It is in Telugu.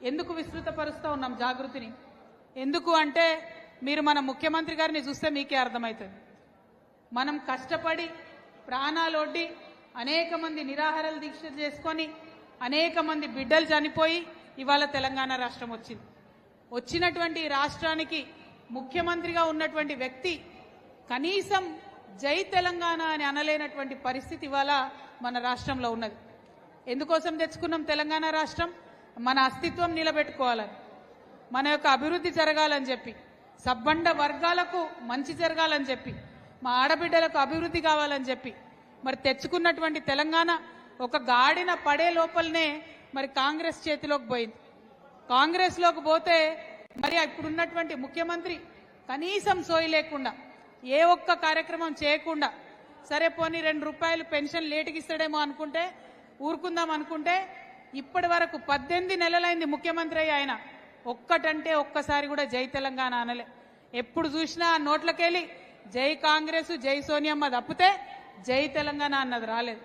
ఎందుకు విస్తృతపరుస్తూ ఉన్నాం జాగృతిని? ఎందుకు అంటే మీరు మన ముఖ్యమంత్రి గారిని చూస్తే మీకే అర్థమవుతుంది. మనం కష్టపడి ప్రాణాలొడ్డి అనేక మంది నిరాహార దీక్ష చేసుకొని అనేక మంది బిడ్డలు చనిపోయి ఇవాళ తెలంగాణ రాష్ట్రం వచ్చింది. వచ్చినటువంటి ఈ రాష్ట్రానికి ముఖ్యమంత్రిగా ఉన్నటువంటి వ్యక్తి కనీసం జై తెలంగాణ అని అనలేనటువంటి పరిస్థితి ఇవాళ మన రాష్ట్రంలో ఉన్నది. ఎందుకోసం తెచ్చుకున్నాం తెలంగాణ రాష్ట్రం? మన అస్తిత్వం నిలబెట్టుకోవాలని, మన యొక్క అభివృద్ధి జరగాలని చెప్పి, సబ్బండ వర్గాలకు మంచి జరగాలని చెప్పి, మా ఆడబిడ్డలకు అభివృద్ధి కావాలని చెప్పి మరి తెచ్చుకున్నటువంటి తెలంగాణ ఒక గాడిన పడే లోపలనే మరి కాంగ్రెస్ చేతిలోకి పోయింది. కాంగ్రెస్లోకి పోతే మరి ఇప్పుడున్నటువంటి ముఖ్యమంత్రి కనీసం సోయి లేకుండా ఏ ఒక్క కార్యక్రమం చేయకుండా, సరే పోనీ 2 రూపాయలు పెన్షన్ లేటుకి ఇస్తాడేమో అనుకుంటే ఊరుకుందాం అనుకుంటే ఇప్పటి వరకు 18 నెలలైంది ముఖ్యమంత్రి అయ్యి ఆయన ఒక్కటంటే ఒక్కసారి కూడా జై తెలంగాణ అనలే. ఎప్పుడు చూసినా నోట్లకెళ్ళి జై కాంగ్రెస్ జై సోనియమ్మ తప్పితే జై తెలంగాణ అన్నది రాలేదు.